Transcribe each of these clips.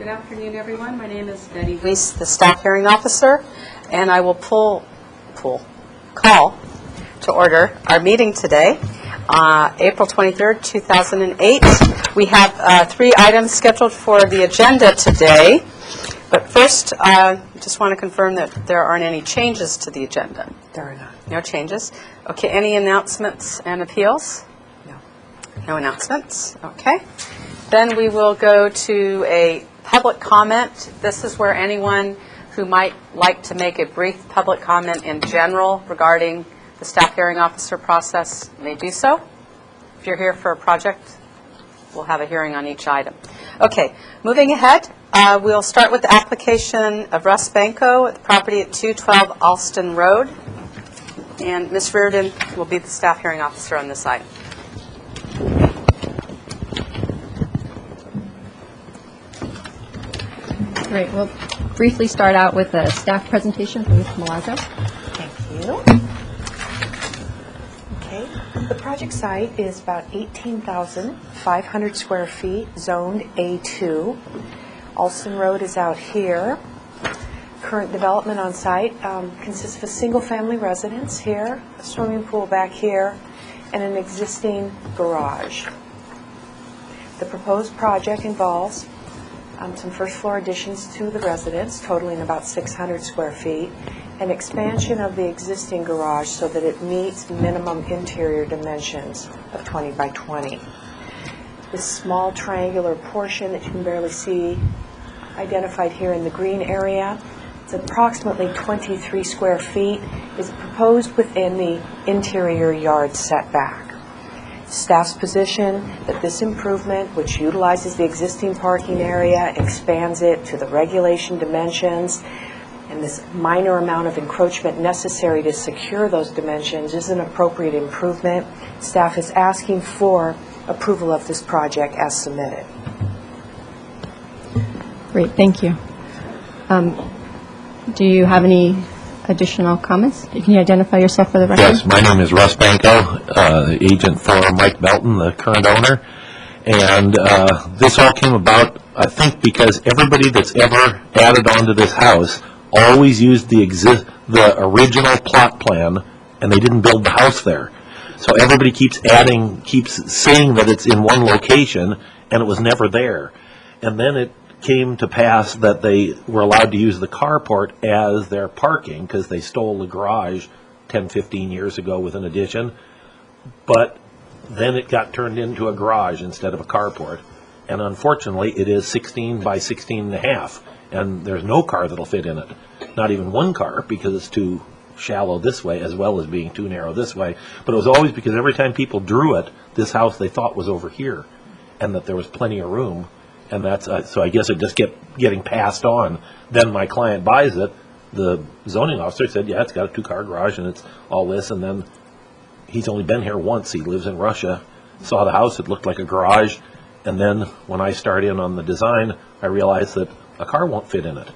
Good afternoon, everyone. My name is Betty Weiss, the staff hearing officer, and I will call to order our meeting today, April 23rd, 2008. We have 3 items scheduled for the agenda today, but first, I just want to confirm that there aren't any changes to the agenda. There are not. No changes. Okay, any announcements and appeals? No. No announcements. Okay. Then we will go to a public comment. This is where anyone who might like to make a brief public comment in general regarding the staff hearing officer process may do so. If you're here for a project, we'll have a hearing on each item. Okay, moving ahead, we'll start with the application of Russ Banco at the property at 212 Alston Road. And Ms. Reardon will be the staff hearing officer on this item. Great. We'll briefly start out with a staff presentation from Ms. Milazzo. Thank you. Okay. The project site is about 18,500 square feet, zoned A2. Alston Road is out here. Current development on site consists of a single-family residence here, a swimming pool back here, and an existing garage. The proposed project involves some first-floor additions to the residence, totaling about 600 square feet, an expansion of the existing garage so that it meets minimum interior dimensions of 20 by 20. This small triangular portion that you can barely see identified here in the green area, it's approximately 23 square feet, is proposed within the interior yard setback. Staff's position that this improvement, which utilizes the existing parking area, expands it to the regulation dimensions, and this minor amount of encroachment necessary to secure those dimensions is an appropriate improvement. Staff is asking for approval of this project as submitted. Great. Thank you. Do you have any additional comments? Can you identify yourself for the record? Yes, my name is Russ Banco, agent for Mike Belton, the current owner. And this all came about, I think, because everybody that's ever added onto this house always used the original plot plan, and they didn't build the house there. So everybody keeps saying that it's in one location, and it was never there. And then it came to pass that they were allowed to use the carport as their parking because they stole the garage 10, 15 years ago with an addition. But then it got turned into a garage instead of a carport. And unfortunately, it is 16 by 16 and a half. And there's no car that'll fit in it. Not even one car because it's too shallow this way as well as being too narrow this way. But it was always because every time people drew it, this house they thought was over here and that there was plenty of room. And that's so I guess it just kept getting passed on. Then my client buys it. The zoning officer said, yeah, it's got a 2-car garage and it's all this. And then he's only been here once. He lives in Russia. Saw the house. It looked like a garage. And then when I start in on the design, I realized that a car won't fit in it.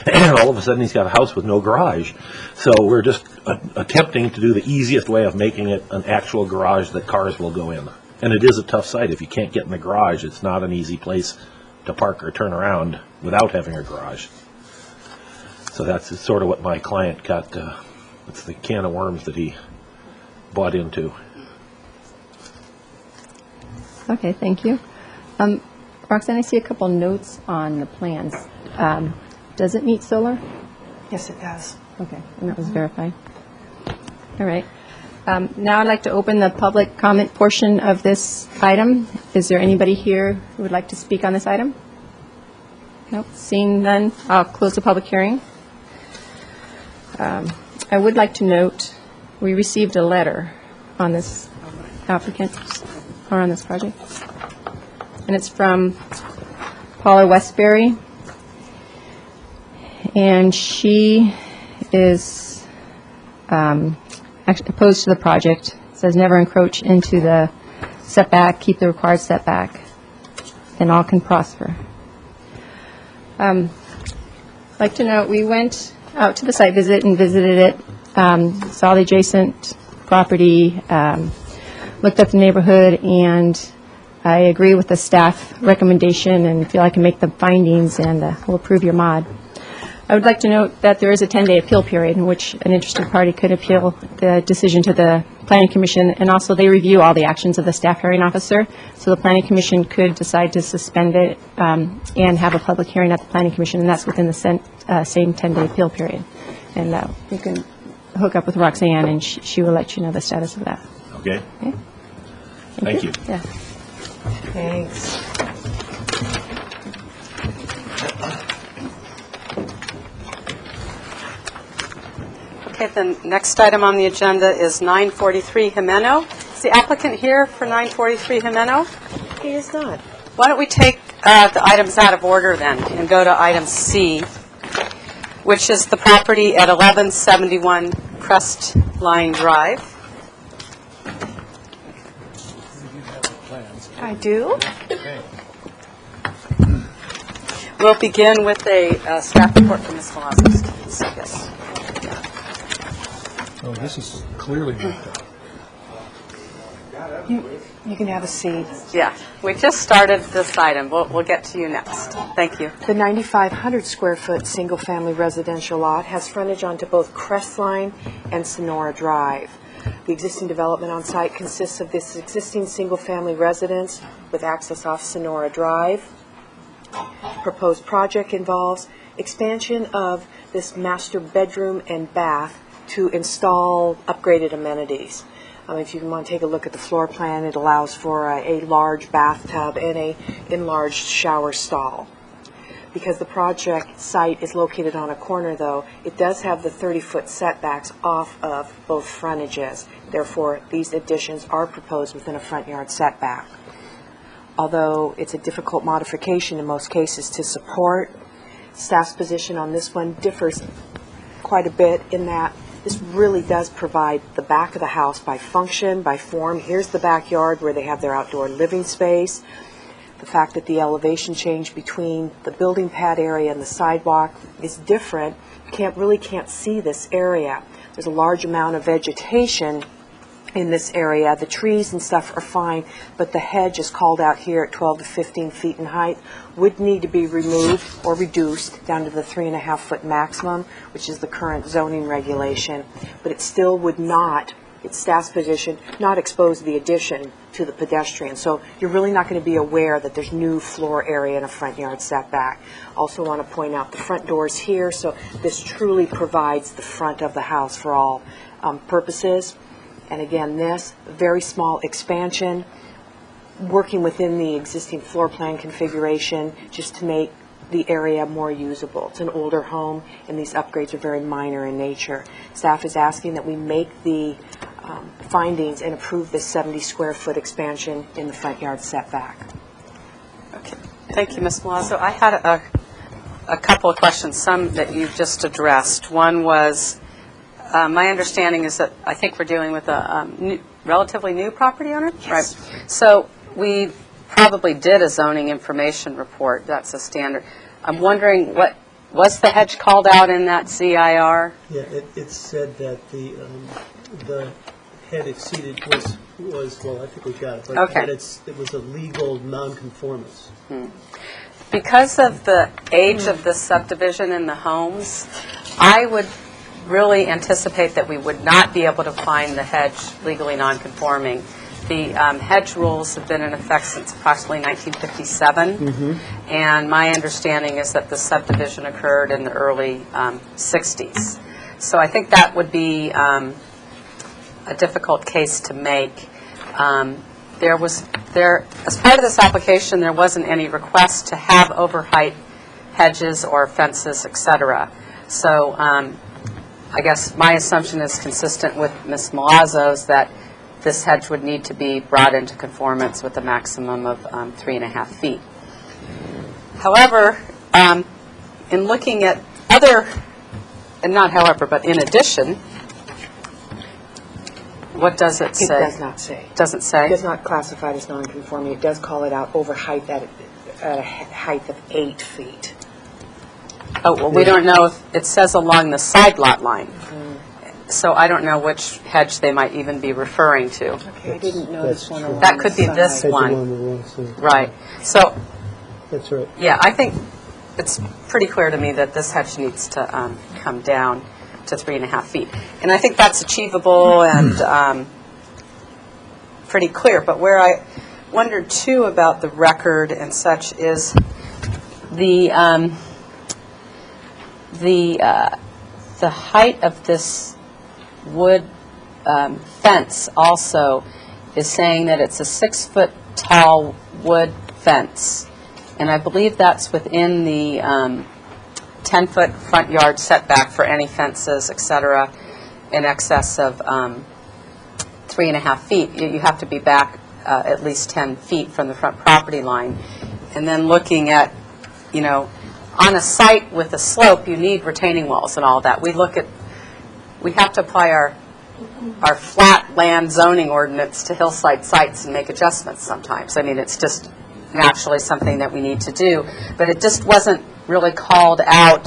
And all of a sudden he's got a house with no garage. So we're just attempting to do the easiest way of making it an actual garage that cars will go in. And it is a tough site. If you can't get in the garage, it's not an easy place to park or turn around without having a garage. So that's sort of what my client got, it's the can of worms that he bought into. Okay, thank you. Roxanne, I see a couple notes on the plans. Does it meet solar? Yes, it does. Okay, and that was verified. All right. Now I'd like to open the public comment portion of this item. Is there anybody here who would like to speak on this item? Nope. Seeing none, I'll close the public hearing. I would like to note we received a letter on this applicant or on this project, and it's from Paula Westbury, and she is actually opposed to the project. It says never encroach into the setback, keep the required setback, then all can prosper. I'd like to note we went out to the site visit and visited it, saw the adjacent property, looked at the neighborhood, and I agree with the staff recommendation and feel I can make the findings, and will approve your mod. I would like to note that there is a 10-day appeal period in which an interested party could appeal the decision to the Planning Commission, and also they review all the actions of the staff hearing officer. So the Planning Commission could decide to suspend it and have a public hearing at the Planning Commission, and that's within the same 10-day appeal period. And you can hook up with Roxanne, and she will let you know the status of that. Okay. Thank you. Yeah. Thanks. Okay, the next item on the agenda is 943 Jimeno. Is the applicant here for 943 Jimeno? He is not. Why don't we take the items out of order then and go to item C, which is the property at 1171 Crestline Drive. I do. We'll begin with a staff report from Ms. Malazzo. Yes. Oh, this is clearly marked up. You can have a seat. Yeah, we just started this item. We'll get to you next. Thank you. The 9,500 square foot single-family residential lot has frontage onto both Crestline and Sonora Drive. The existing development on site consists of this existing single-family residence with access off Sonora Drive. Proposed project involves expansion of this master bedroom and bath to install upgraded amenities. If you want to take a look at the floor plan, it allows for a large bathtub and a enlarged shower stall. Because the project site is located on a corner, though, it does have the 30-foot setbacks off of both frontages. Therefore, these additions are proposed within a front yard setback. Although it's a difficult modification in most cases to support, staff's position on this one differs quite a bit in that this really does provide the back of the house by function, by form. Here's the backyard where they have their outdoor living space. The fact that the elevation change between the building pad area and the sidewalk is different, you really can't see this area. There's a large amount of vegetation in this area. The trees and stuff are fine, but the hedge is called out here at 12 to 15 feet in height, would need to be removed or reduced down to the 3.5-foot maximum, which is the current zoning regulation. But it still would not, it's staff's position, not expose the addition to the pedestrian. So you're really not going to be aware that there's new floor area in a front yard setback. Also want to point out the front doors here, so this truly provides the front of the house for all purposes. And again, this very small expansion, working within the existing floor plan configuration just to make the area more usable. It's an older home, and these upgrades are very minor in nature. Staff is asking that we make the findings and approve this 70-square-foot expansion in the front yard setback. Okay. Thank you, Ms. Malazzo. I had a couple of questions, some that you've just addressed. One was, my understanding is that I think we're dealing with a relatively new property owner? Yes. Right. So we probably did a zoning information report. That's a standard. I'm wondering, was the hedge called out in that ZIR? Yeah, it said that the head exceeded was well, I think we got it, but Okay. that it was a legal nonconformance. Because of the age of this subdivision and the homes, I would really anticipate that we would not be able to find the hedge legally nonconforming. The hedge rules have been in effect since approximately 1957, and my understanding is that the subdivision occurred in the early 60s. So I think that would be a difficult case to make. As part of this application, there wasn't any request to have overheight hedges or fences, etc. So I guess my assumption is consistent with Ms. Malazzo's that this hedge would need to be brought into conformance with a maximum of 3.5 feet. However, in looking at other, and not however, but in addition, what does it say? It does not say. Doesn't say? It does not classify it as nonconforming. It does call it out over height at a height of 8 feet. Oh, well, we don't know if it says along the side lot line. So I don't know which hedge they might even be referring to. Okay, I didn't notice one along That could be the this side. one. Hedge along the wrong side. Right. So, That's right. yeah, I think it's pretty clear to me that this hedge needs to come down to 3.5 feet. And I think that's achievable and pretty clear. But where I wondered, too, about the record and such is the height of this wood fence also is saying that it's a 6-foot-tall wood fence. And I believe that's within the 10-foot front yard setback for any fences, et cetera, in excess of 3.5 feet. You have to be back at least 10 feet from the front property line. And then looking at, you know, on a site with a slope, you need retaining walls and all that. We have to apply our flat land zoning ordinance to hillside sites and make adjustments sometimes. I mean, it's just naturally something that we need to do, but it just wasn't really called out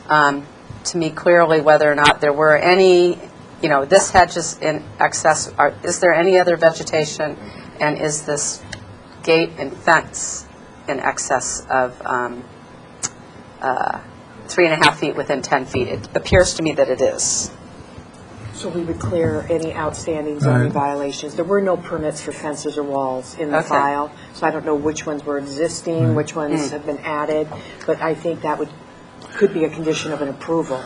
to me clearly whether or not there were any, you know, this hedge is in excess, is there any other vegetation, and is this gate and fence in excess of 3.5 feet within 10 feet? It appears to me that it is. So we would clear any outstanding zoning Right. violations. There were no permits for fences or walls in the Okay. file, so I don't know which ones were existing, which ones have been added, but I think that could be a condition of an approval.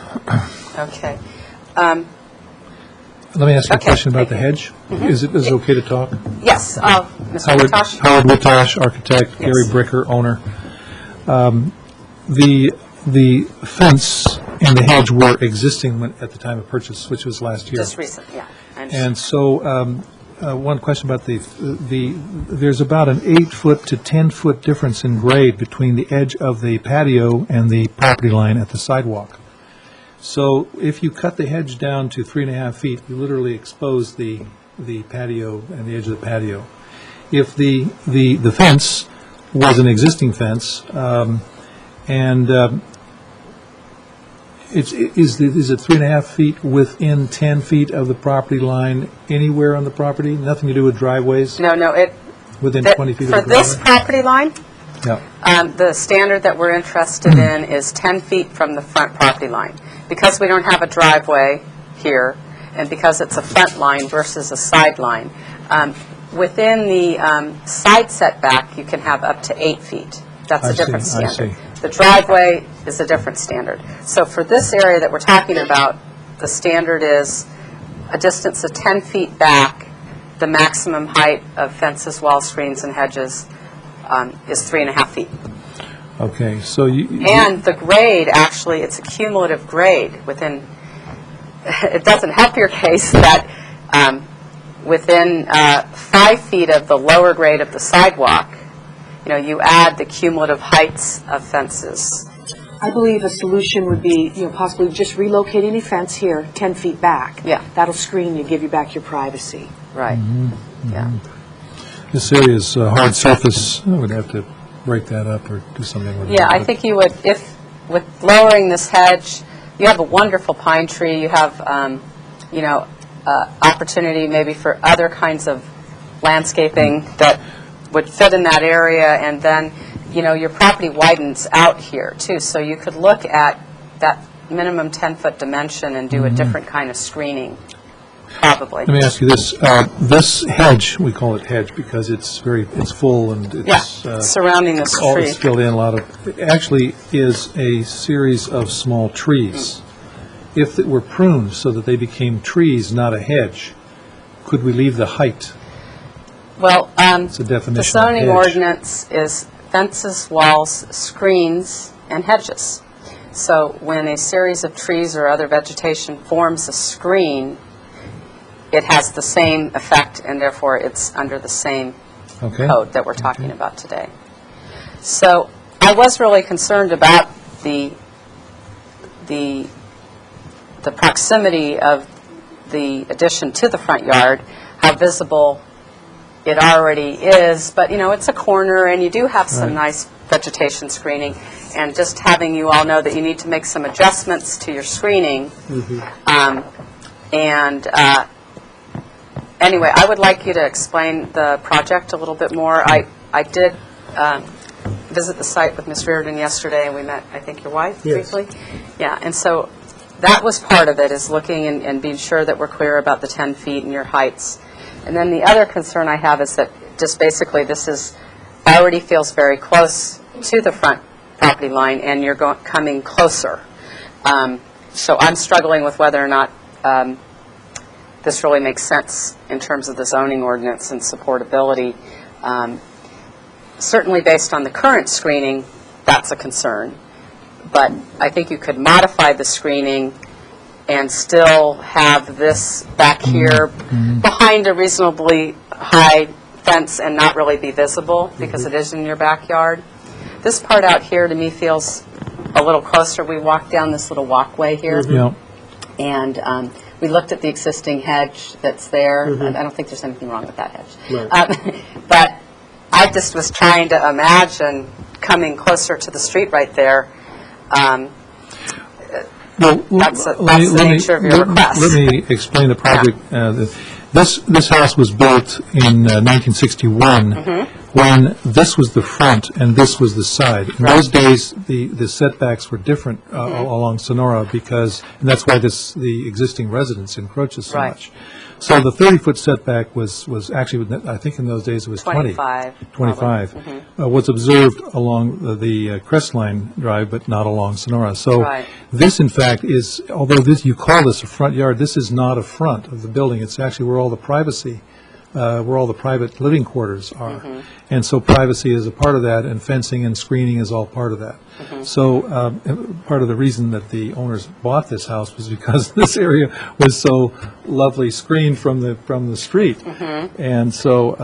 Okay. Let me ask you a Okay, question about the thank you. hedge. Is it okay to talk? Yes, Mr. Howard Matosh? Howard Wittosh, architect, Yes. Gary Bricker, owner. The fence and the hedge were existing at the time of purchase, which was last year. Just recent, yeah. I understand. And so, one question about there's about an 8-foot to 10-foot difference in grade between the edge of the patio and the property line at the sidewalk. So if you cut the hedge down to 3.5 feet, you literally expose the patio and the edge of the patio. If the fence was an existing fence, is it 3.5 feet within 10 feet of the property line anywhere on the property? Nothing to do with driveways? No, Within that- 20 feet for of the this driveway? property line, Yeah. the standard that we're interested in is 10 feet from the front property line. Because we don't have a driveway here, and because it's a front line versus a side line, within the side setback, you can have up to 8 feet. That's I a see, different I standard. see. The driveway is a different standard. So for this area that we're talking about, the standard is a distance of 10 feet back. The maximum height of fences, wall screens, and hedges is 3.5 feet. Okay, so And the grade, actually, it's a cumulative grade within, it doesn't help your case that within 5 feet of the lower grade of the sidewalk, you know, you add the cumulative heights of fences. I believe a solution would be, you know, possibly just relocate any fence here 10 feet back. Yeah. That'll screen you, give you back your privacy. Right. Yeah. this area is hard surface, I would have to break that up or do something with it. Yeah, I think you would, if, with lowering this hedge, you have a wonderful pine tree, you have, you know, opportunity maybe for other kinds of landscaping that would fit in that area, and then, you know, your property widens out here, too, so you could look at that minimum 10-foot dimension and do a different kind of screening, probably. Let me ask you this, this hedge, we call it hedge because it's full and Yeah, it's... surrounding this all tree. it's filled in, a lot of, it actually is a series of small trees. If it were pruned so that they became trees, not a hedge, could we leave the height? Well, It's a the definition of zoning hedge. ordinance is fences, walls, screens, and hedges. So when a series of trees or other vegetation forms a screen, it has the same effect, and therefore it's under the same Okay. code that we're talking about today. So I was really concerned about the proximity of the addition to the front yard, how visible it already is, but, you know, it's a corner, and you do have some Right. nice vegetation screening, and just having you all know that you need to make some adjustments to your screening And anyway, I would like you to explain the project a little bit more. I did visit the site with Ms. Reardon yesterday, and we met, I think, your wife Yes. briefly. Yeah, and so that was part of it, is looking and being sure that we're clear about the 10 feet and your heights. And then the other concern I have is that just basically this is, already feels very close to the front property line, and you're coming closer. So I'm struggling with whether or not this really makes sense in terms of the zoning ordinance and supportability. Certainly based on the current screening, that's a concern. But I think you could modify the screening and still have this back here behind a reasonably high fence and not really be visible because it is in your backyard. This part out here to me feels a little closer. We walked down this little walkway here. Yeah. And we looked at the existing hedge that's there. I don't think there's anything wrong with that hedge. Right. But I just was trying to imagine coming closer to the street right there. Well, That's the nature of your request. Let me explain the project. This house was built in 1961, when this was the front and this was the side. In those days, the setbacks were different along Sonora because, and that's why the existing residence encroaches so Right. much. So the 30-foot setback was actually, I think in those days it was 20. 25. 25. Was observed along the Crestline Drive, but not along Sonora. So Right. this, in fact, is, although you call this a front yard, this is not a front of the building. It's actually where all the privacy, where all the private living quarters are. And so privacy is a part of that, and fencing and screening is all part of that. So part of the reason that the owners bought this house was because this area was so lovely screened from the street. And so,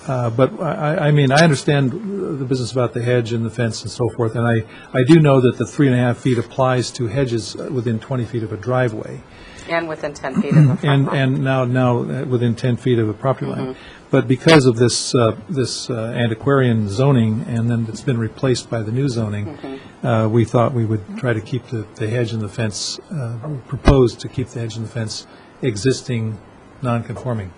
but I mean, I understand the business about the hedge and the fence and so forth, and I do know that the 3.5 feet applies to hedges within 20 feet of a driveway. And within 10 feet of the front line. And now within 10 feet of a property line. But because of this antiquarian zoning, and then it's been replaced by the new zoning, we thought we would try to keep the hedge and the fence, proposed to keep the hedge and the fence existing, non-conforming.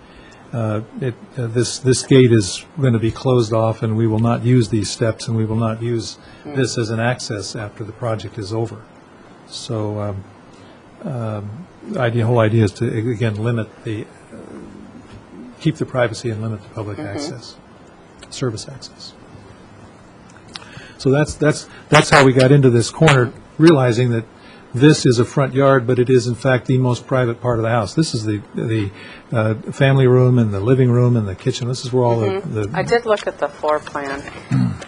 This gate is going to be closed off, and we will not use these steps, and we will not use this as an access after the project is over. So the whole idea is to, again, keep the privacy and limit the public access, service access. So that's how we got into this corner, realizing that this is a front yard, but it is in fact the most private part of the house. This is the family room and the living room and the kitchen. This is where all the I did look at the floor plan,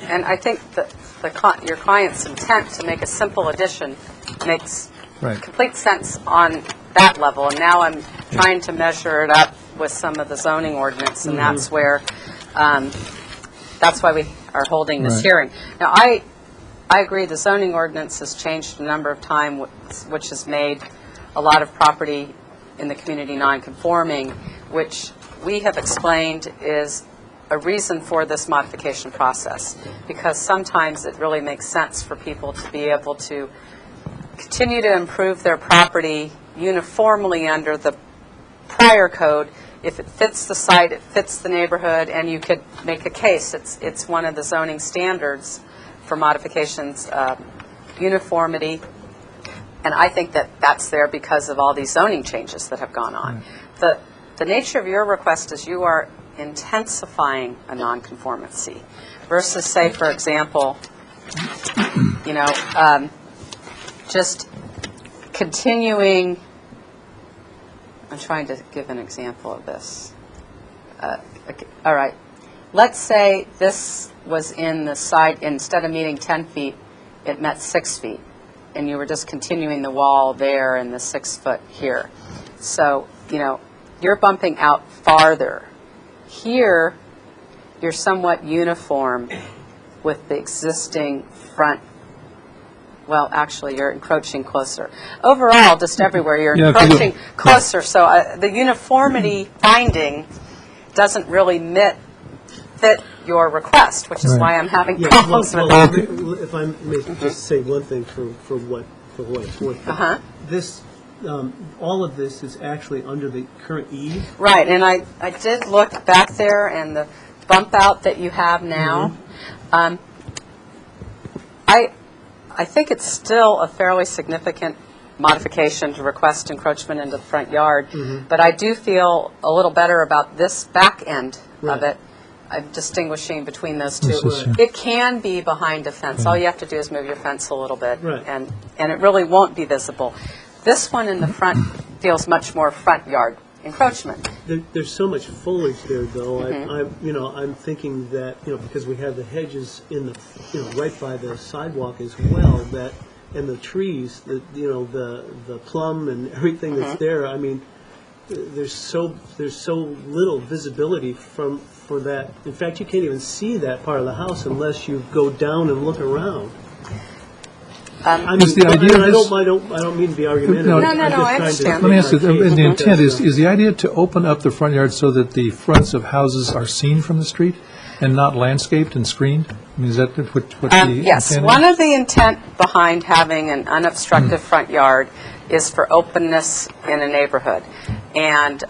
and I think that your client's intent to make a simple addition makes Right. complete sense on that level. And now I'm trying to measure it up with some of the zoning ordinance, and that's where, that's why we are holding this Right. hearing. Now, I agree the zoning ordinance has changed a number of times, which has made a lot of property in the community non-conforming, which we have explained is a reason for this modification process, because sometimes it really makes sense for people to be able to continue to improve their property uniformly under the prior code. If it fits the site, it fits the neighborhood, and you could make a case. It's one of the zoning standards for modifications, uniformity. And I think that that's there because of all these zoning changes that have gone on. The nature of your request is you are intensifying a nonconformity versus, say, for example, just continuing. I'm trying to give an example of this. Okay, all right. Let's say this was in the side, instead of meeting 10 feet, it met 6 feet, and you were just continuing the wall there and the 6 foot here. So, you're bumping out farther. Here, you're somewhat uniform with the existing front. Well, actually, you're encroaching closer. Overall, just everywhere, you're Yeah, if you encroaching go- closer. So the uniformity finding doesn't really fit your request, which is Right. why I'm having Yeah, problems with well, it. if I may just say one thing for what it's worth. Uh-huh. This all of this is actually under the current eave. Right, and I did look back there, and the bump out that you have now, I think it's still a fairly significant modification to request encroachment into the front yard, but I do feel a little better about this back end of Right. it. I'm distinguishing between those two. This is, It can be behind a fence. All you have to do is move your fence a little bit, Right. and it really won't be visible. This one in the front feels much more front yard encroachment. There's so much foliage there, though. I'm thinking that, because we have the hedges in the, right by the sidewalk as well, that, and the trees, the plum and everything that's there, I mean, there's so little visibility for that. In fact, you can't even see that part of the house unless you go down and look around. I Is the idea of I this- don't mean to be argumentative. No, no, I'm I just trying to understand. Let me ask you, make my case. the intent is the idea to open up the front yard so that the fronts of houses are seen from the street and not landscaped and screened? I mean, is that what the intent is? Yes, one of the intent behind having an unobstructed front yard is for openness in a neighborhood. And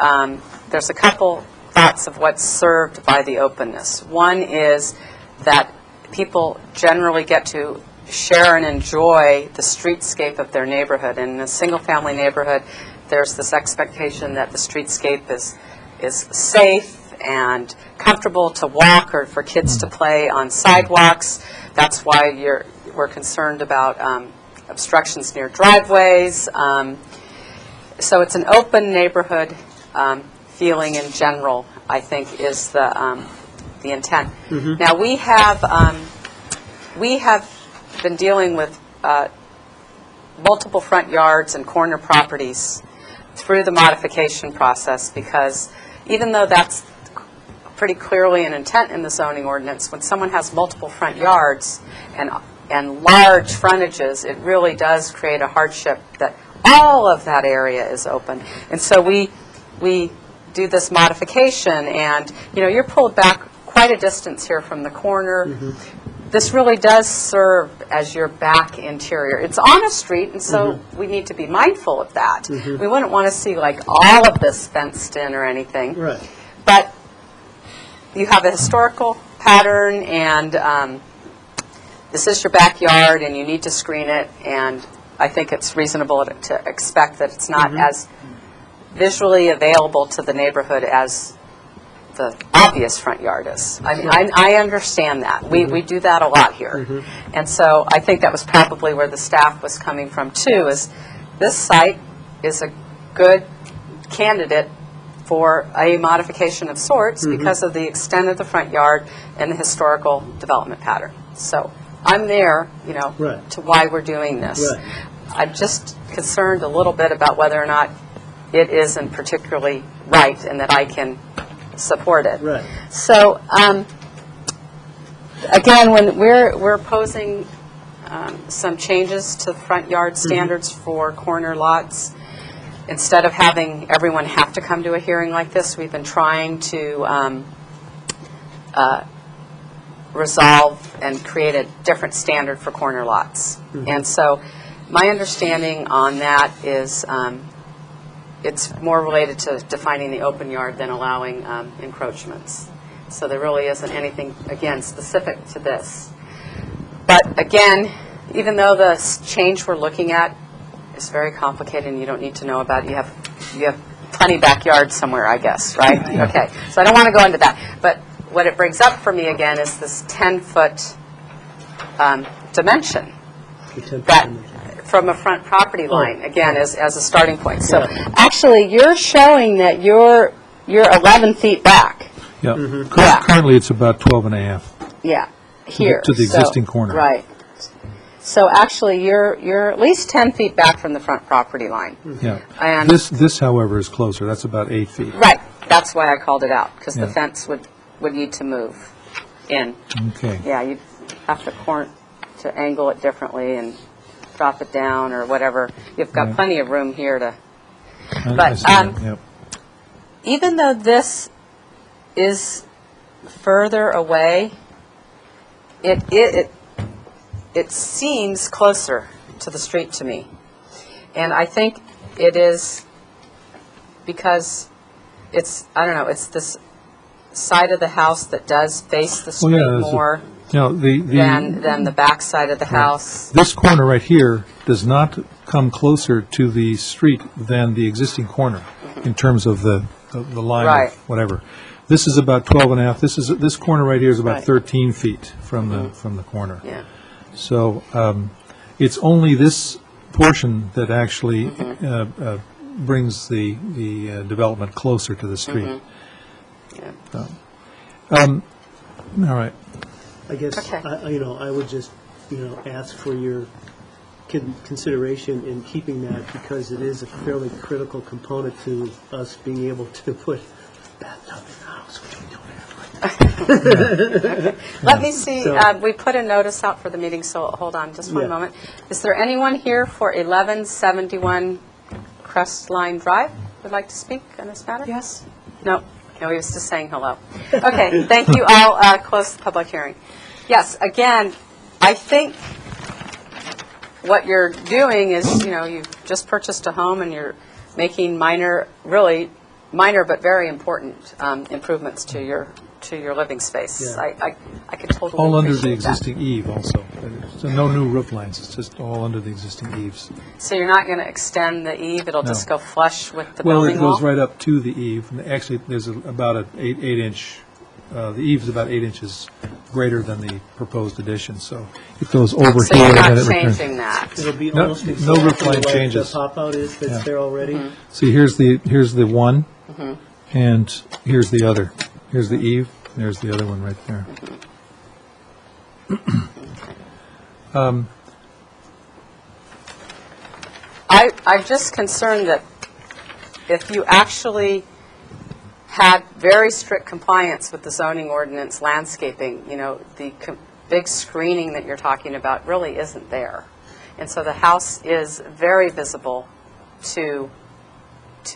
there's a couple thoughts of what's served by the openness. One is that people generally get to share and enjoy the streetscape of their neighborhood. And in a single-family neighborhood, there's this expectation that the streetscape is safe and comfortable to walk or for kids to play on sidewalks. That's why we're concerned about obstructions near driveways. So it's an open neighborhood feeling in general, I think, is the intent. Now, we have been dealing with multiple front yards and corner properties through the modification process, because even though that's pretty clearly an intent in the zoning ordinance, when someone has multiple front yards and large frontages, it really does create a hardship that all of that area is open. And so we do this modification, and you're pulled back quite a distance here from the corner. This really does serve as your back interior. It's on a street, and so we need to be mindful of that. We wouldn't want to see like all of this fenced in or anything. Right. But you have a historical pattern, and this is your backyard, and you need to screen it, and I think it's reasonable to expect that it's not as visually available to the neighborhood as the obvious front yard is. I mean, I understand that. We do that a lot here. And so I think that was probably where the staff was coming from, too, is this site is a good candidate for a modification of sorts because of the extent of the front yard and the historical development pattern. So I'm there, Right. to why we're doing this. Right. I'm just concerned a little bit about whether or not it isn't particularly right and that I can support it. Right. So, again, when we're posing some changes to front yard standards for corner lots, instead of having everyone have to come to a hearing like this, we've been trying to resolve and create a different standard for corner lots. And so my understanding on that is it's more related to defining the open yard than allowing encroachments. So there really isn't anything, again, specific to this. But again, even though the change we're looking at is very complicated and you don't need to know about it, you have plenty backyard somewhere, I guess, right? Okay, so I don't want to go into that. But what it brings up for me again is this 10-foot dimension that from a front property line, again, as a starting point. So actually, you're showing that you're 11 feet back. Yeah. Yeah. Currently, it's about 12 and a half. Yeah, here. to the So- existing corner. Right. So actually, you're at least 10 feet back from the front property line. Yeah. And- This, however, is closer. That's about 8 feet. Right, that's why I called it out, because the Yeah. fence would need to move in. Okay. Yeah, you'd have to angle it differently and drop it down or whatever. You've got Yeah. plenty of room here to, I But, see that, yep. even though this is further away, it seems closer to the street to me. And I think it is because it's, I don't know, it's this side of the house that does face the Well, street yeah, there's a- more Now, than the back side of the house. this corner right here does not come closer to the street than the existing corner in terms of the line Right. of whatever. This is about 12 and a half, this corner right here is about Right. 13 feet from the corner. Yeah. So it's only this portion that actually brings the development closer to the street. So, all right. I guess, Okay. I would just, ask for your consideration in keeping that, because it is a fairly critical component to us being able to put bathtub in the house, which we don't have right now. Let me see, So- we put a notice out for the meeting, so hold on just one Yeah. moment. Is there anyone here for 1171 Crestline Drive who'd like to speak on this matter? Yes? No, he was just saying hello. Okay, thank you. I'll close the public hearing. Yes, again, I think what you're doing is, you've just purchased a home and you're making really minor but very important improvements to your living space. Yeah. I could totally All under the appreciate that. existing eave also. So no new roof lines, it's just all under the existing eaves. So you're not going to extend the eave, it'll just No. go flush with the Well, building it wall? goes right up to the eave, and actually, there's about an 8-inch, the eave's about 8 inches greater than the proposed addition, so it goes over So here you're and not then it returns. changing that? It'll be No- almost no exactly roof line like the changes. pop-out is Yeah. that's there already. Mm-hmm. See, here's the one, and here's the other. Here's the eave, there's the other one right there. I'm just concerned that if you actually had very strict compliance with the zoning ordinance landscaping, the big screening that you're talking about really isn't there. And so the house is very visible to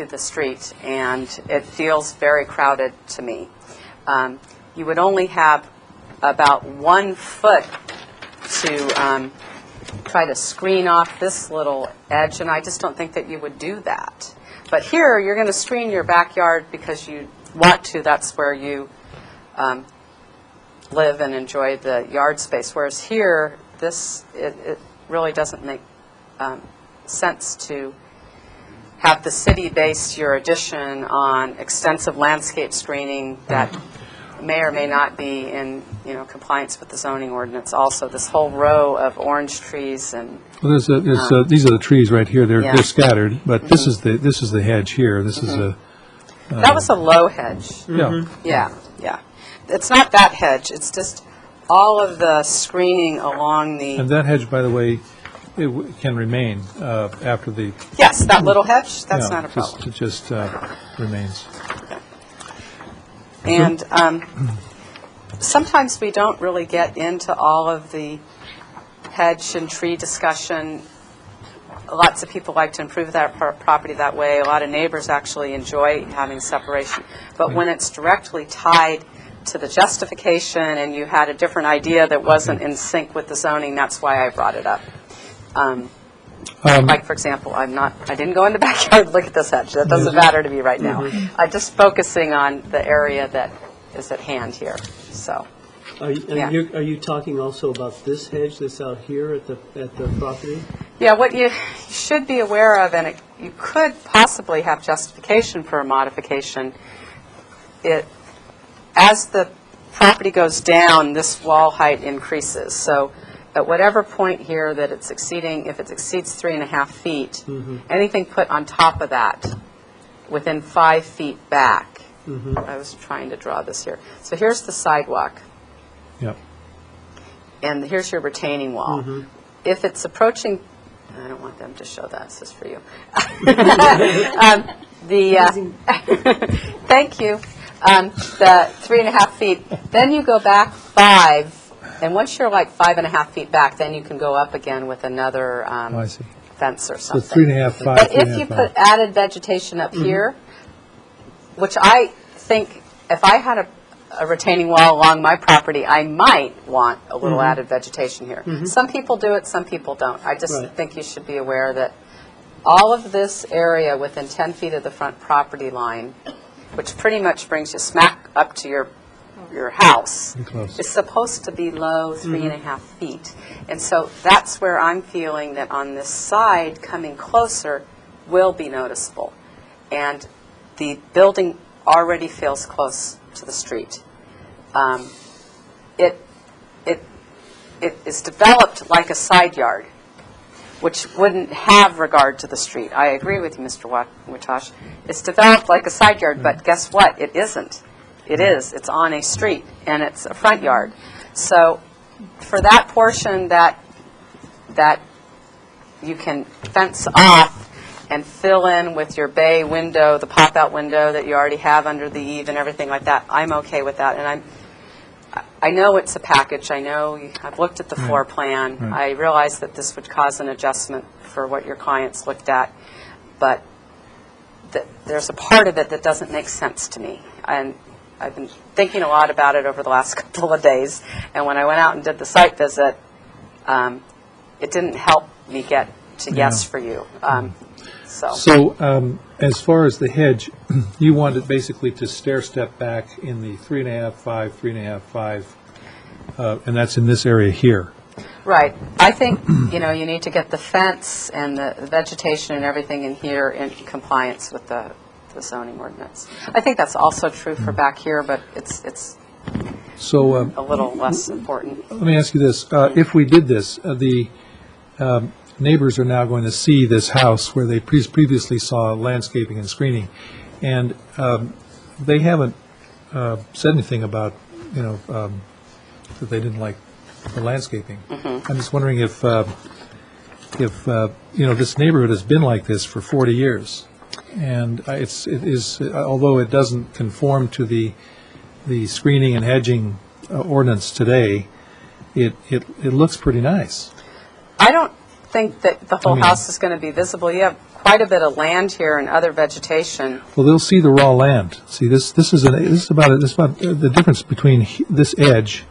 the street, and it feels very crowded to me. You would only have about 1 foot to try to screen off this little edge, and I just don't think that you would do that. But here, you're going to screen your backyard because you want to. That's where you live and enjoy the yard space. Whereas here, it really doesn't make sense to have the city base your addition on extensive landscape screening that may or may not be in, compliance with the zoning ordinance. Also, this whole row of orange trees and, Well, these are the trees right here, Yeah. they're scattered, but this is the hedge here, this is a, that was a low hedge. yeah. Yeah. It's not that hedge, it's just all of the screening along And the, that hedge, by the way, can remain after the... yes, that little hedge, that's yeah, not a problem. It just remains. And sometimes we don't really get into all of the hedge and tree discussion. Lots of people like to improve their property that way. A lot of neighbors actually enjoy having separation. But when it's directly tied to the justification and you had a different idea that wasn't in sync with the zoning, that's why I brought it up. Like, for example, I didn't go in the backyard and look at this hedge. That doesn't matter to me right now. I'm just focusing on the area that is at hand here, so. Are Yeah. you talking also about this hedge that's out here at the property? Yeah, what you should be aware of, and you could possibly have justification for a modification, as the property goes down, this wall height increases. So at whatever point here that it's exceeding, if it exceeds 3.5 feet, anything put on top of that, within 5 feet back, I was trying to draw this here. So here's the sidewalk, Yep. and here's your retaining wall. If it's approaching, I don't want them to show that, this is for you. Thank you. The 3.5 feet, then you go back 5, and once you're like 5.5 feet back, then you can go up again with another I see. fence or So something. 3.5, 5, But if you 3.5, put added vegetation up here, which I think if I had a retaining wall along my property, I might want a little added vegetation here. Some people do it, some people don't. I just Right. think you should be aware that all of this area within 10 feet of the front property line, which pretty much brings you smack up to your house, Pretty close. is supposed to be low 3.5 feet. And so that's where I'm feeling that on this side, coming closer will be noticeable. And the building already feels close to the street. It is developed like a side yard, which wouldn't have regard to the street. I agree with you, Mr. Watosh. It's developed like a side yard, but guess what? It isn't. It is. It's on a street, and it's a front yard. So for that portion that you can fence off and fill in with your bay window, the pop-out window that you already have under the eave and everything like that, I'm okay with that. And I know it's a package. I know I've looked at the floor plan. Right. I realize that this would cause an adjustment for what your clients looked at, but there's a part of it that doesn't make sense to me. And I've been thinking a lot about it over the last couple of days, and when I went out and did the site visit, it didn't help me get to yes for you. So, as far as the hedge, you want it basically to stair-step back in the 3.5, 5, 3.5, 5, and that's in this area here. Right. I think, you need to get the fence and the vegetation and everything in here in compliance with the zoning ordinance. I think that's also true for back here, but it's So, a little less important. let me ask you this. If we did this, the neighbors are now going to see this house where they previously saw landscaping and screening, and they haven't said anything about, that they didn't like the landscaping. I'm just wondering if this neighborhood has been like this for 40 years, and it is, although it doesn't conform to the screening and hedging ordinance today, it looks pretty nice. I don't think that the whole I mean- house is going to be visible. You have quite a bit of land here and other vegetation. Well, they'll see the raw land. See, this is about the difference between this edge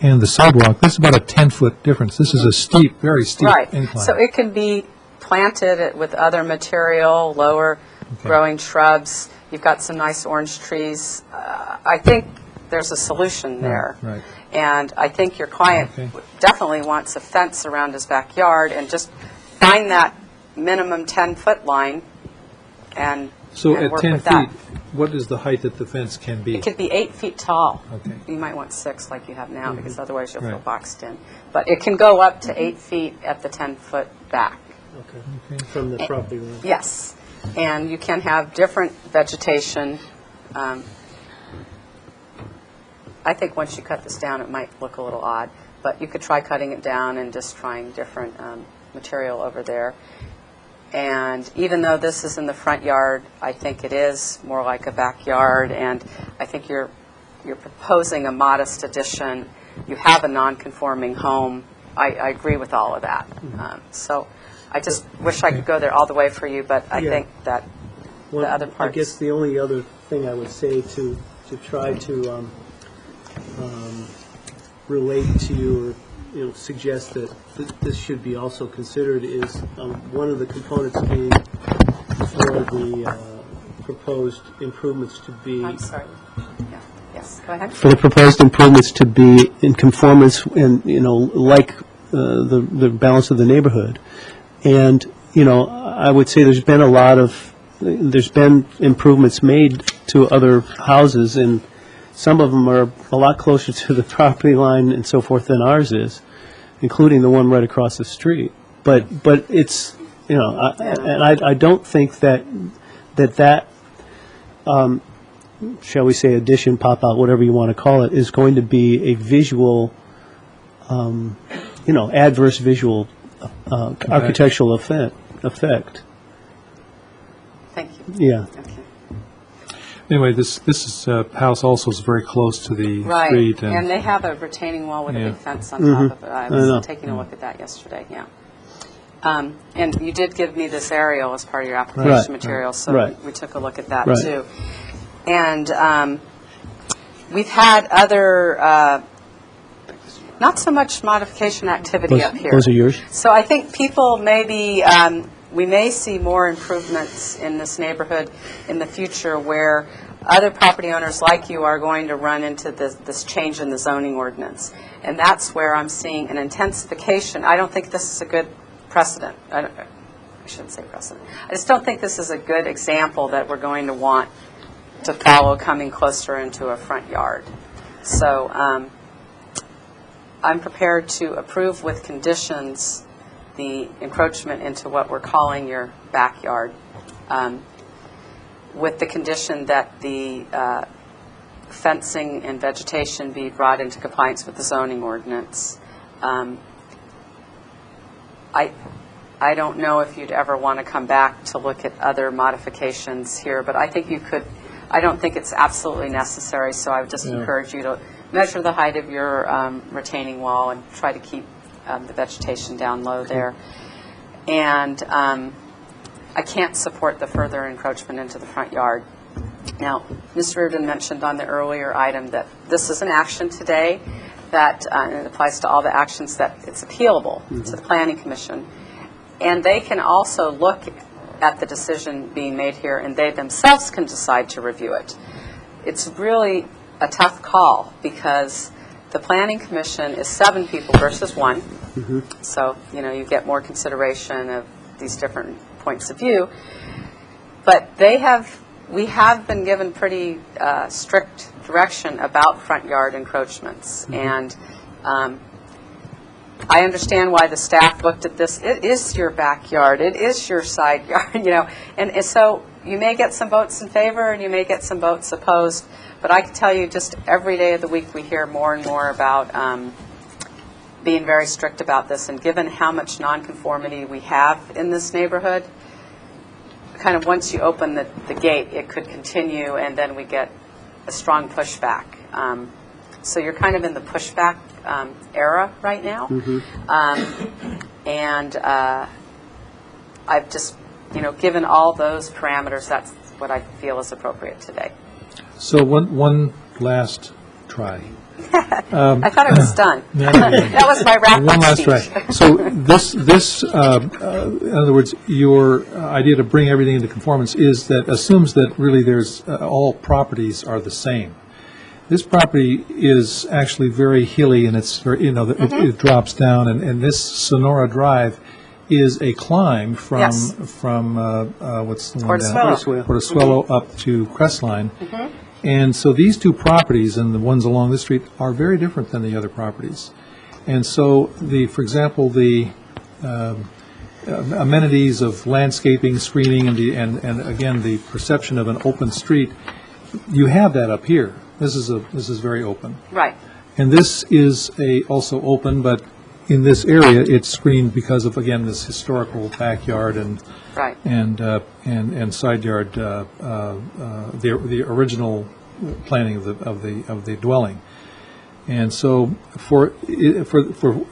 and the sidewalk. This is about a 10-foot difference. This is a steep, very steep Right. incline. So it can be planted with other material, lower growing shrubs. You've got some nice orange trees. I think there's a solution there. right. And I think your client Okay. definitely wants a fence around his backyard, and just find that minimum 10-foot line and So and at work 10 with that. feet, what is the height that the fence can be? It could be 8 feet tall. Okay. You might want 6 like you have now, because otherwise you'll feel Right. boxed in. But it can go up to 8 feet at the 10-foot back. Okay, from the property line. Yes. And you can have different vegetation. I think once you cut this down, it might look a little odd, but you could try cutting it down and just trying different material over there. And even though this is in the front yard, I think it is more like a backyard, and I think you're proposing a modest addition. You have a non-conforming home. I agree with all of that. So I just wish I could go there all the way for you, but I Yeah. think that Well, other I parts. guess the only other thing I would say to try to relate to you, or suggest that this should be also considered is one of the components being for the proposed improvements to be. I'm sorry. Yeah. Yes, go ahead. For the proposed improvements to be in conformance and, like the balance of the neighborhood. And, I would say there's been improvements made to other houses, and some of them are a lot closer to the property line and so forth than ours is, including the one right across the street. But it's, I don't think that shall we say, addition, pop-out, whatever you want to call it, is going to be a visual, adverse visual architectural effect. Thank you. Yeah. Okay. Anyway, this house also is very close to the Right, street. and they have a retaining wall with a Yeah. big fence on top of it. I I know. was taking a look at that yesterday, yeah. And you did give me this aerial as part of your application Right, material, so right. we took a look at that, Right. too. And we've had other, not so much modification activity up here. Those are yours? So I think people maybe we may see more improvements in this neighborhood in the future where other property owners like you are going to run into this change in the zoning ordinance. And that's where I'm seeing an intensification. I don't think this is a good precedent. I shouldn't say precedent. I just don't think this is a good example that we're going to want to follow coming closer into a front yard. So I'm prepared to approve with conditions the encroachment into what we're calling your backyard, with the condition that the fencing and vegetation be brought into compliance with the zoning ordinance. I don't know if you'd ever want to come back to look at other modifications here, but I think you could. I don't think it's absolutely necessary, so I would just encourage you to measure the height of your retaining wall and try to keep the vegetation down low there. And I can't support the further encroachment into the front yard. Now, Ms. Reardon mentioned on the earlier item that this is an action today that and it applies to all the actions that it's appealable to the Planning Commission. And they can also look at the decision being made here, and they themselves can decide to review it. It's really a tough call because the Planning Commission is 7 people versus 1. So, you get more consideration of these different points of view. But we have been given pretty strict direction about front yard encroachments. And I understand why the staff looked at this. It is your backyard. It is your side yard, And so you may get some votes in favor and you may get some votes opposed. But I can tell you just every day of the week we hear more and more about being very strict about this. And given how much nonconformity we have in this neighborhood, kind of once you open the gate, it could continue and then we get a strong pushback. So you're kind of in the pushback era right now. And I've just, given all those parameters, that's what I feel is appropriate today. So one last try. I thought I was done. That was my wrap-up One last speech. try. So this, in other words, your idea to bring everything into conformance assumes that really there's, all properties are the same. This property is actually very hilly, and it's very, it drops down, and this Sonora Drive is a climb from, Yes. what's the one down? Portezuelo. Portezuelo up to Crestline. And so these two properties and the ones along this street are very different than the other properties. And so for example, the amenities of landscaping, screening, and again, the perception of an open street, you have that up here. This is very open. Right. And this is also open, but in this area, it's screened because of, again, this historical backyard and Right. and side yard, the original planning of the dwelling. And so for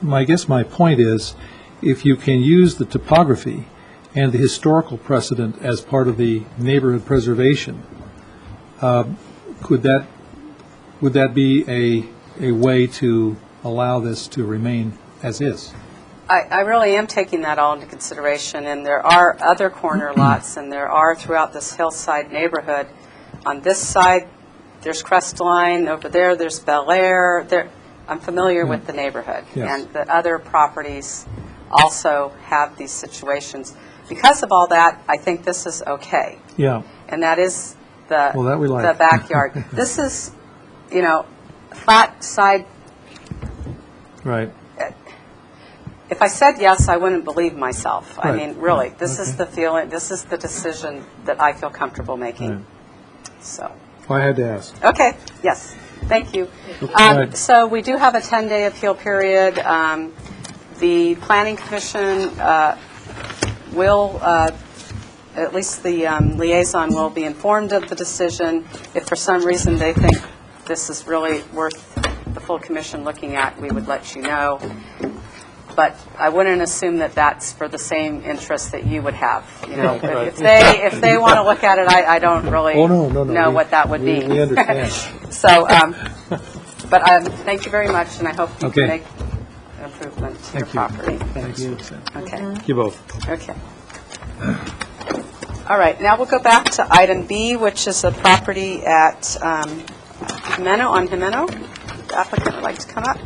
my point is, if you can use the topography and the historical precedent as part of the neighborhood preservation, would that be a way to allow this to remain as is? I really am taking that all into consideration, and there are other corner lots, and there are throughout this hillside neighborhood. On this side, there's Crestline. Over there, there's Bel Air. I'm familiar with the neighborhood, Yes. and the other properties also have these situations. Because of all that, I think this is okay, Yeah. and that is the Well, that we like. the backyard. This is, flat side. Right. If I said yes, I wouldn't believe myself. I Right. mean, really, this is Okay. the feeling, this is the decision that I feel comfortable making. Right. So, I had to ask. okay, yes, thank you. Right. So we do have a 10-day appeal period. The Planning Commission will, at least the liaison will be informed of the decision. If for some reason they think this is really worth the full commission looking at, we would let you know. But I wouldn't assume that that's for the same interest that you would have. If they want to look at it, I don't really Oh, no. know what that would be. We understand. So, but thank you very much, and I hope you Okay. can make an improvement to your Thank you. property. Thank you. Okay, Thank you both. okay. All right, now we'll go back to item B, which is a property at Jimeno, on Jimeno. The applicant would like to come up.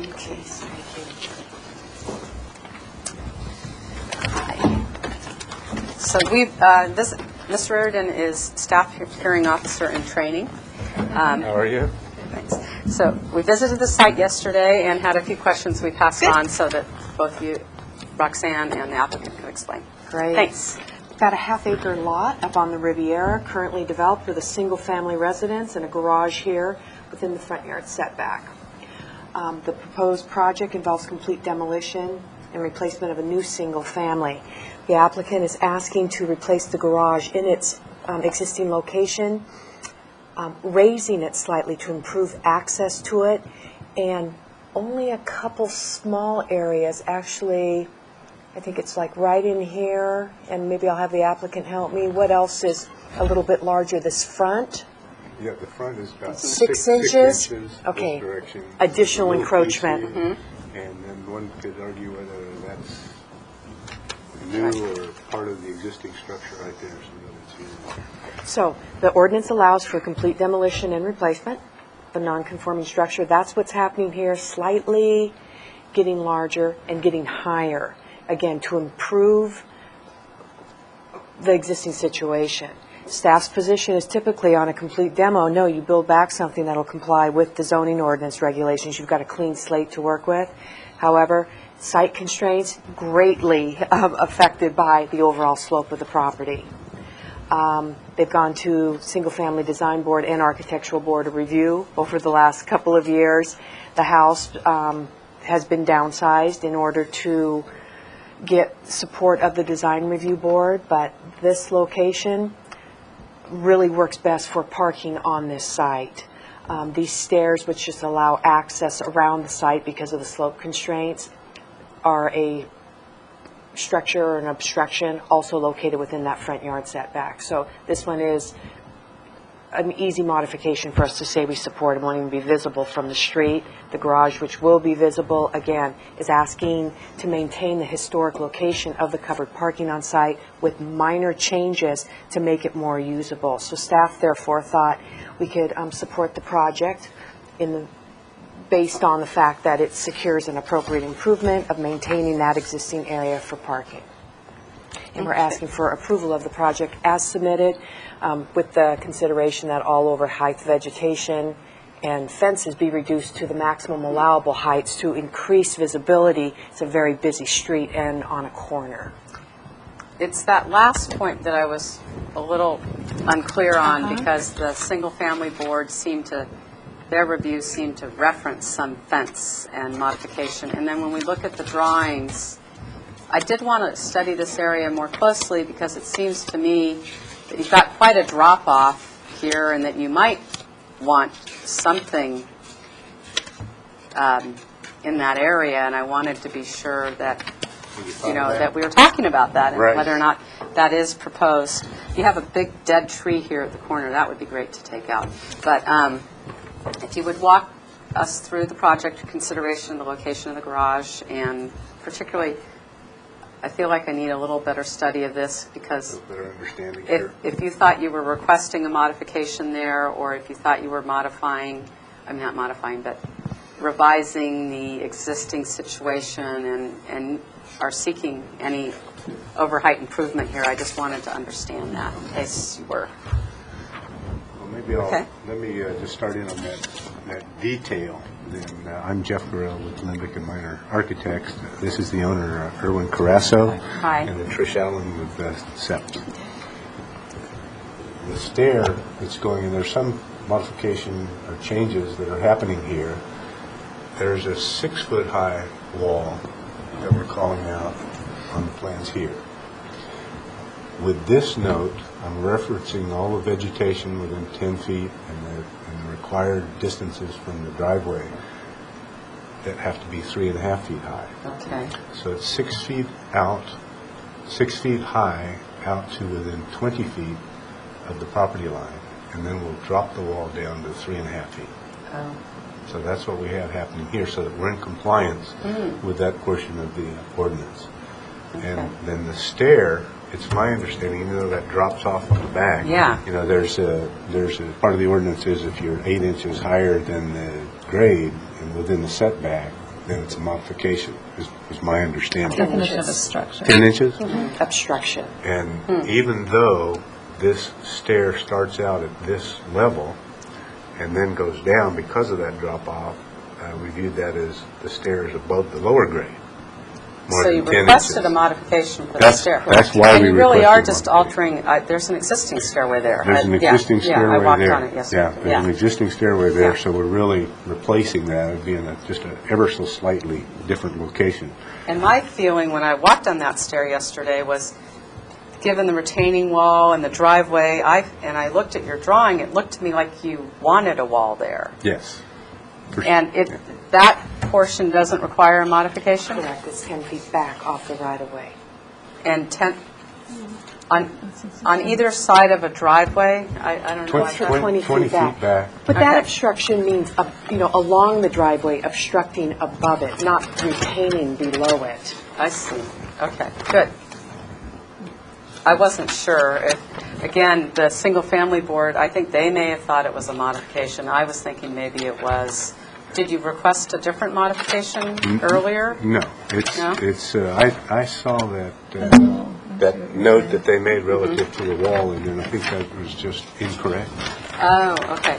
Okay, thank you. Hi. So we've, Mr. Reardon is staff hearing officer in training. How are you? Thanks. So we visited the site yesterday and had a few questions we passed on so that both you, Roxanne, and the applicant could explain. Great. Thanks. About a half-acre lot up on the Riviera, currently developed with a single-family residence and a garage here within the front yard setback. The proposed project involves complete demolition and replacement of a new single-family. The applicant is asking to replace the garage in its existing location, raising it slightly to improve access to it, and only a couple small areas, actually, I think it's like right in here, and maybe I'll have the applicant help me. What else is a little bit larger? This front? Yeah, the front is about 6 inches? 6 inches Okay. this direction. Additional A little encroachment. PC, And then one could argue whether that's new or part of the existing structure right there. So that it's So the ordinance allows for complete demolition and replacement of non-conforming structure. That's what's happening here, slightly getting larger and getting higher, again, to improve the existing situation. Staff's position is typically on a complete demo, no, you build back something that'll comply with the zoning ordinance regulations. You've got a clean slate to work with. However, site constraints greatly affected by the overall slope of the property. They've gone to Single-Family Design Board and Architectural Board of review over the last couple of years. The house has been downsized in order to get support of the Design Review Board, but this location really works best for parking on this site. These stairs, which just allow access around the site because of the slope constraints, are a structure or an obstruction also located within that front yard setback. So this one is an easy modification for us to say we support. It won't even be visible from the street. The garage, which will be visible, again, is asking to maintain the historic location of the covered parking on site with minor changes to make it more usable. So staff therefore thought we could support the project based on the fact that it secures an appropriate improvement of maintaining that existing area for parking. And we're asking for approval of the project as submitted, with the consideration that all over height vegetation and fences be reduced to the maximum allowable heights to increase visibility. It's a very busy street and on a corner. It's that last point that I was a little unclear on because the single-family board their reviews seemed to reference some fence and modification. And then when we look at the drawings, I did want to study this area more closely because it seems to me that you've got quite a drop-off here and that you might want something in that area, and I wanted to be sure that, that we were talking about that and Right. whether or not that is proposed. You have a big dead tree here at the corner. That would be great to take out. But if you would walk us through the project consideration of the location of the garage, and particularly, I feel like I need a little better study of this because better understanding here. if you thought you were requesting a modification there, or if you thought you were not modifying, but revising the existing situation and are seeking any overheight improvement here, I just wanted to understand that in case you were. Well, maybe Okay. let me just start in on that detail. Then I'm Jeff Burrell with Limbic and Minor Architects. This is the owner, Erwin Carasso. Hi. And then Trish Allen with SEPT. The stair that's going in, there's some modification or changes that are happening here. There's a 6-foot-high wall that we're calling out on the plans here. With this note, I'm referencing all the vegetation within 10 feet and the required distances from the driveway that have to be 3.5 feet high. Okay. So it's 6 feet out, 6 feet high out to within 20 feet of the property line, and then we'll drop the wall down to 3.5 feet. Oh. So that's what we have happening here, so that we're in compliance with that portion of the ordinance. And then the stair, it's my understanding, even though that drops off on the back. Yeah. You know, there's a part of the ordinance is if you're 8 inches higher than the grade and within the setback, then it's a modification, is my understanding. Definition of a structure. 10 inches? Obstruction. And even though this stair starts out at this level and then goes down because of that drop-off, we viewed that as the stair is above the lower grade. more So than you 10 requested inches. a modification for the That's- stair. that's why And we you really are requested just modification. altering, there's an existing stairway there. There's an Yeah, existing stairway there. Yeah, I walked on it yesterday. Yeah, there's an existing stairway there, Yeah. so we're really replacing that. It'd be in just an ever so slightly different location. And my feeling when I walked on that stair yesterday was, given the retaining wall and the driveway, and I looked at your drawing, it looked to me like you wanted a wall there. Yes. And that portion doesn't require a modification? Correct, it's 10 feet back off the right-of-way. And on either side of a driveway, I don't know. Twen- 20 feet back. But Okay. that obstruction means, along the driveway, obstructing above it, not retaining below it. I see. Okay, good. I wasn't sure if, again, the single-family board, I think they may have thought it was a modification. I was thinking maybe it was. Did you request a different modification earlier? No, No? I saw that note that they made relative to the wall, and then I think that was just incorrect. Oh, okay.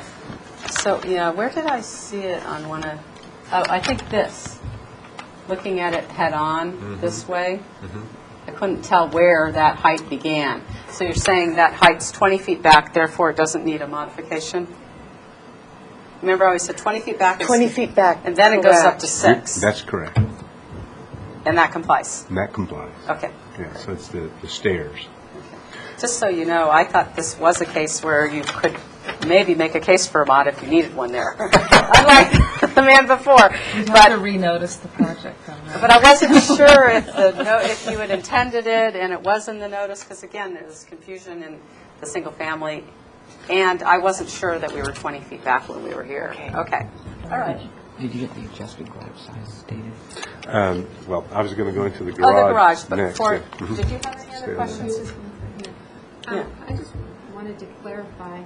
So, yeah, where did I see it on one of, I think this, looking at it head-on this way. I couldn't tell where that height began. So you're saying that height's 20 feet back, therefore it doesn't need a modification? Remember I always said 20 feet back is... 20 feet back. And then it goes up to correct. 6, That's correct, and that complies? and that complies. Okay. Yeah, so it's the stairs. Just so you know, I thought this was a case where you could maybe make a case for a mod if you needed one there, unlike the man before. But renotice the project on that. But I wasn't sure if you had intended it and it was in the notice, because again, there's confusion in the single family, and I wasn't sure that we were 20 feet back when we were here. Okay, all right. Did you get the adjusted garage size stated? Well, I was going to go into the Oh, garage the garage, but next, before, yeah. Mhm. did you have any other Stay on questions? Yeah. I just wanted to clarify.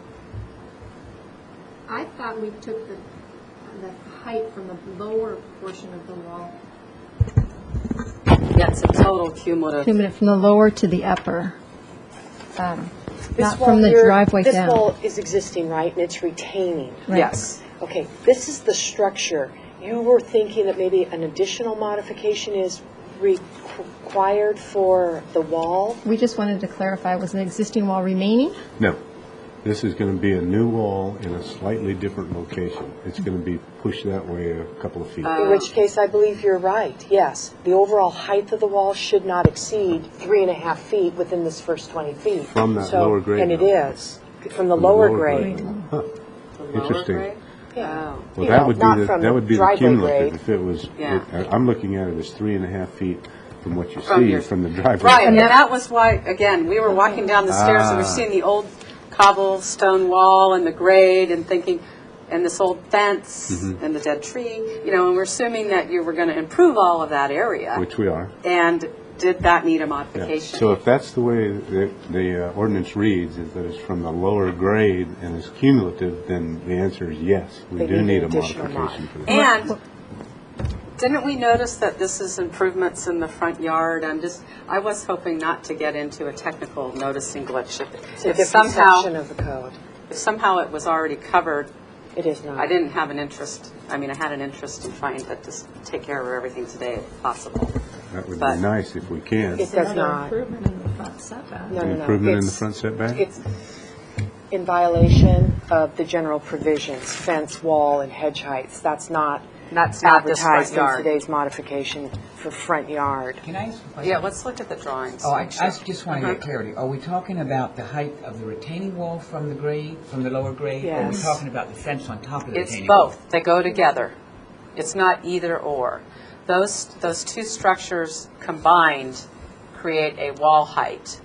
I thought we took the height from the lower portion of the wall. That's a total cumulative. Cumulative from the lower to the upper, This not wall from the here- driveway down. This wall is existing, right, and it's retaining. Right. Yes. Okay, this is the structure. You were thinking that maybe an additional modification is required for the wall? We just wanted to clarify, was the existing wall remaining? No, this is going to be a new wall in a slightly different location. It's going to be pushed that way a couple of feet. In which case, I believe you're right, yes. The overall height of the wall should not exceed 3.5 feet within this first 20 feet. From that lower grade And it level. is, from the lower grade. Huh, interesting. Lower grade? Yeah. Well, You that know, would be not the, from that would be the driveway cumulative. grade. If it was, Yeah. I'm looking at it as 3.5 feet from what you From see your- from the driveway. Right, and that was why, again, we were walking down the stairs and we're Ah. seeing the old cobblestone wall and the grade and thinking, and this old fence Mm-hmm. and the dead tree, and we're assuming that you were going to improve all of that area. Which we are. And did that need a Yeah. modification? So if that's the way the ordinance reads, is that it's from the lower grade and is cumulative, then the answer is yes. We They do need need an a additional modification for that. And didn't we notice that this is improvements in the front yard? I was hoping not to get into a technical noticing glitch. It's a If different somehow, section of the code. if somehow it was already covered, It is not. I didn't have an interest, I had an interest in trying to just take care of everything today if possible. That would but- be nice if we can. It does not. Improvement in the front setback. No, no, no. Improvement in the It's- front setback? It's in violation of the general provisions, fence, wall, and hedge heights. That's not That's not this front advertised in yard. today's modification for front yard. Can I ask a question? Yeah, let's look at the drawings. Oh, I just want to get clarity. Are we talking about the height of the retaining wall from the grade, from the lower grade? Or are we Yes. talking about the fence on top of the It's retaining wall? both, they go together. It's not either or. Those two structures combined create a wall height.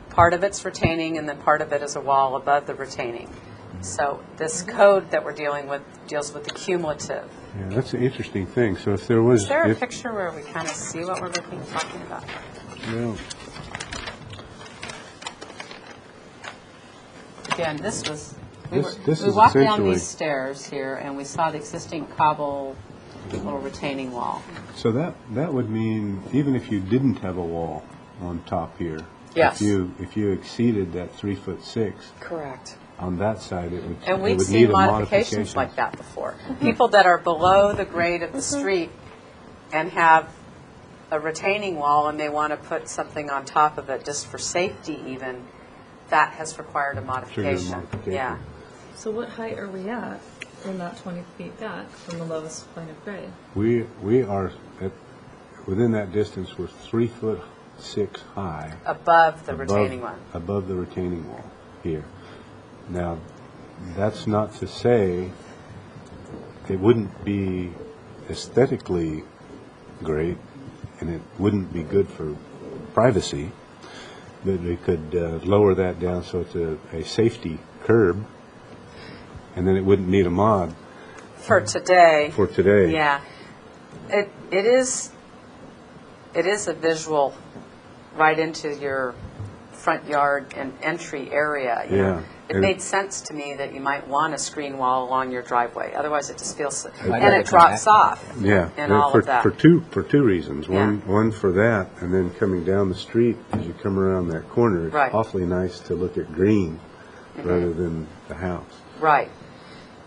Part of it's retaining and then part of it is a wall above the retaining. So this code that we're dealing with deals with the cumulative. Yeah, that's an interesting thing. So if there was... Is there a if- picture where we kind of see what we're talking about? no. Again, this was, we This is walked down essentially- these stairs here, and we saw the existing cobble little retaining wall. So that would mean, even if you didn't have a wall on top here, Yes. if you exceeded that 3'6" Correct. on that side, it would, And it we've would seen need a modifications modification. like that before. People that are below the grade of the street and have a retaining wall and they want to put something on top of it just for safety even, that has required a modification. modification. Yeah. So what height are we at in that 20 feet back from the lowest point of grade? We are, within that distance, we're 3'6" high. Above the above- retaining one. Above the retaining wall here. Now, that's not to say it wouldn't be aesthetically great, and it wouldn't be good for privacy, but we could lower that down so it's a safety curb, and then it wouldn't need a mod For today. for today. Yeah. It is a visual right into your front yard and entry area. You know. Yeah. It And- made sense to me that you might want a screen wall along your driveway. Otherwise, it just feels, Might and have it to come drops back. off. Yeah, And all of that. for two reasons. Yeah. One for that, and then coming down the street as you come around that corner, it's Right. Mm-hmm. awfully nice to look at green rather than the house. Right.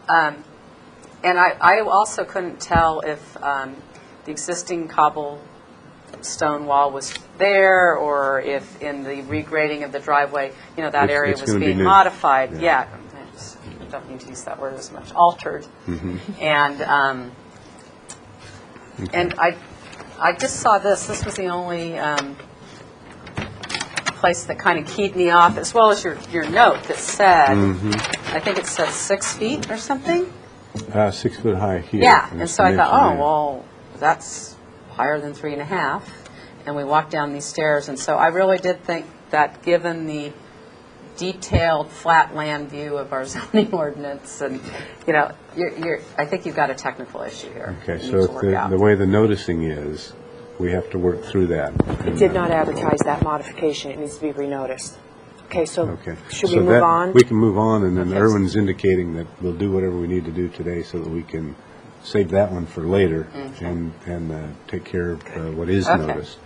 And I also couldn't tell if the existing cobblestone wall was there, or if in the regrading of the driveway, that It's- area it's was gonna be being new. modified. Yeah. Yeah. I don't need to use that word as much. Altered. Mm-hmm. And I just saw this. This was the only place that kind of keyed me off, as well as your note that said, Mm-hmm. I think it said 6 feet or something. 6 foot high here. Yeah, in and this so I thought, dimension oh, there. well, that's higher than 3.5. And we walked down these stairs, and so I really did think that given the detailed flat land view of our zoning ordinance, and, I think you've got a technical issue here. Okay, that so needs if to work out. the way the noticing is, we have to work through that. It did not advertise that modification. It needs to be renoticed. Okay, so Okay. should So we move that- on? We can move on, and then Okay. Irwin's indicating that we'll do whatever we need to do today so that we can save that one for later and take care of what is Okay. noticed.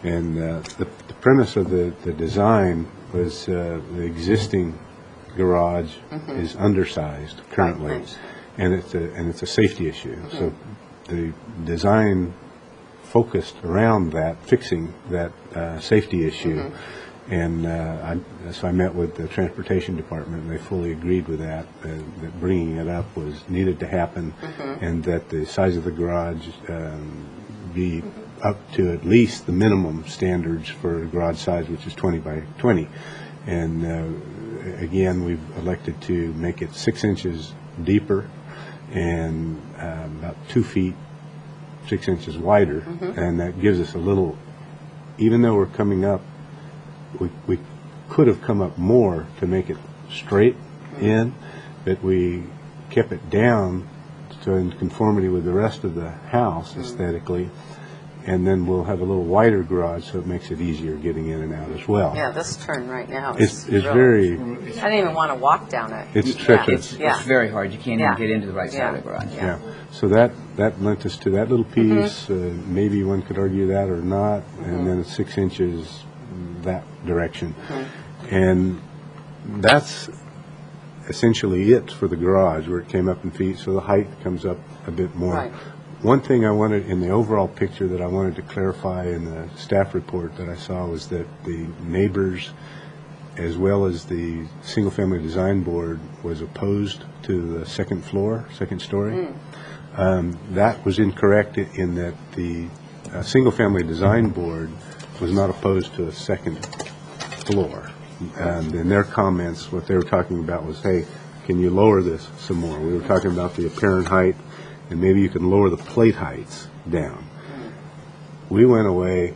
And the premise of the design was the existing garage is undersized currently, Right. and it's a safety issue. So the design focused around that, fixing that safety issue. And so I met with the Transportation Department, and they fully agreed with that bringing it up was needed to happen, and that the size of the garage be up to at least the minimum standards for garage size, which is 20 by 20. And again, we've elected to make it 6 inches deeper and about 2 feet, 6 inches wider, and that gives us a little, even though we're coming up, we could have come up more to make it straight in, but we kept it down so in conformity with the rest of the house aesthetically, and then we'll have a little wider garage so it makes it easier getting in and out as well. Yeah, this turn right now It's is very, I didn't even want to walk down it. it's Yeah. treacherous. Yeah. It's very hard. You can't Yeah. even get into the right side of the garage. Yeah, so that lent us to that little piece, maybe one could argue that or not, and then 6 inches that direction. And that's essentially it for the garage, where it came up in feet, so the height comes up a bit more. Right. One thing I wanted, in the overall picture that I wanted to clarify in the staff report that I saw was that the neighbors, as well as the single-family design board, was opposed to the second story. That was incorrect in that the single-family design board was not opposed to a second floor. And in their comments, what they were talking about was, hey, can you lower this some more? We were talking about the apparent height, and maybe you can lower the plate heights down. We went away,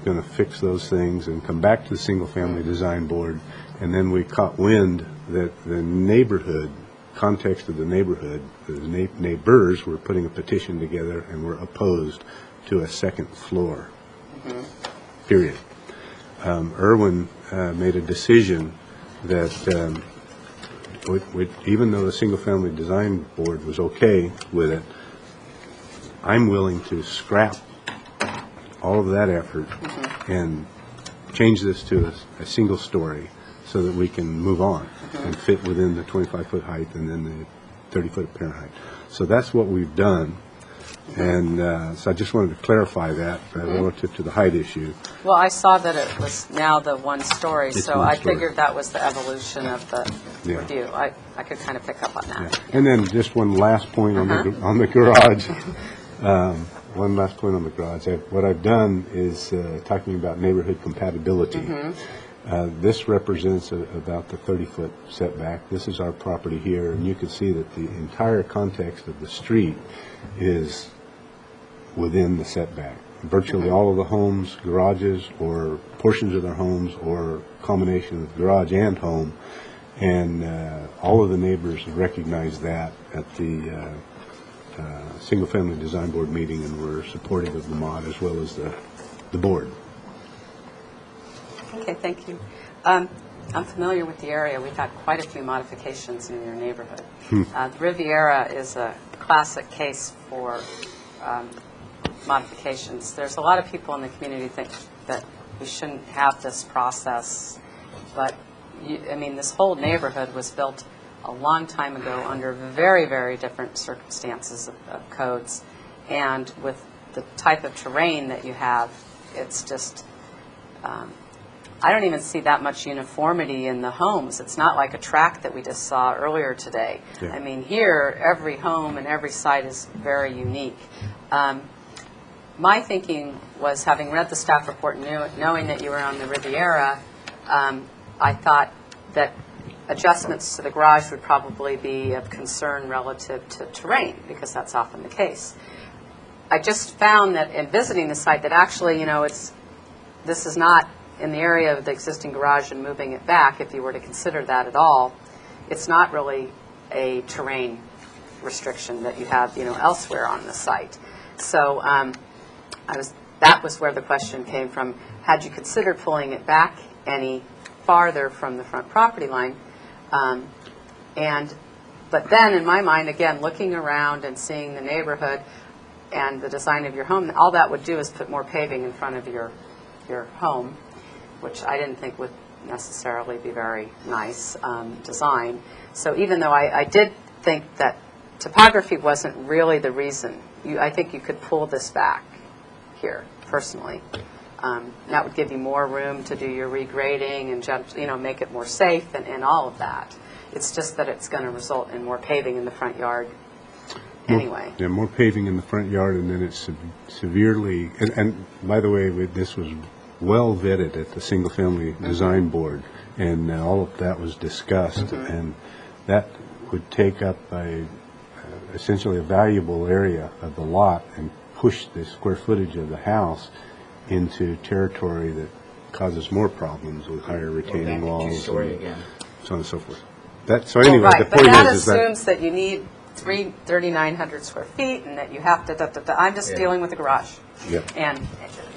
going to fix those things and come back to the single-family design board, and then we caught wind that the neighborhood, context of the neighborhood, the neighbors were putting a petition together and were opposed to a second floor, period. Irwin made a decision that even though the single-family design board was okay with it, I'm willing to scrap all of that effort and change this to a single story so that we can move on and fit within the 25-foot height and then the 30-foot apparent height. So that's what we've done. And so I just wanted to clarify that relative to the height issue. Well, I saw that it was now the one story, It's so one I story. figured that was the evolution of the Yeah. review. I could kind of pick up on that. Yeah. And then just one last point on the garage. One last point on the garage. What I've done is talking about neighborhood compatibility. This represents about the 30-foot setback. This is our property here, and you can see that the entire context of the street is within the setback. Virtually all of the homes, garages, or portions of their homes, or combination of garage and home, and all of the neighbors recognize that at the single-family design board meeting, and were supportive of the mod as well as the board. Okay, thank you. I'm familiar with the area. We've had quite a few modifications in your neighborhood. The Riviera is a classic case for modifications. There's a lot of people in the community think that we shouldn't have this process, but this whole neighborhood was built a long time ago under very, very different circumstances of codes, and with the type of terrain that you have, it's just I don't even see that much uniformity in the homes. It's not like a tract that we just saw earlier today. Yeah. I mean, here, every home and every site is very unique. My thinking was, having read the staff report, knowing that you were on the Riviera, I thought that adjustments to the garage would probably be of concern relative to terrain, because that's often the case. I just found that in visiting the site that actually, this is not in the area of the existing garage and moving it back, if you were to consider that at all. It's not really a terrain restriction that you have, elsewhere on the site. So that was where the question came from. Had you considered pulling it back any farther from the front property line? But then, in my mind, again, looking around and seeing the neighborhood and the design of your home, all that would do is put more paving in front of your home, which I didn't think would necessarily be very nice design. So even though I did think that topography wasn't really the reason, I think you could pull this back here, personally. That would give you more room to do your regrading and make it more safe and all of that. It's just that it's going to result in more paving in the front yard anyway. Yeah, more paving in the front yard, and then it's severely, and by the way, this was well vetted at the single-family design board, and all of that was discussed, and that would take up essentially a valuable area of the lot and push the square footage of the house into territory that causes more problems with higher retaining walls, and so on and so forth. So anyway, Right, the but point that is that assumes that you need 3,900 square feet and that you have to, I'm just dealing with the garage. Yep. And,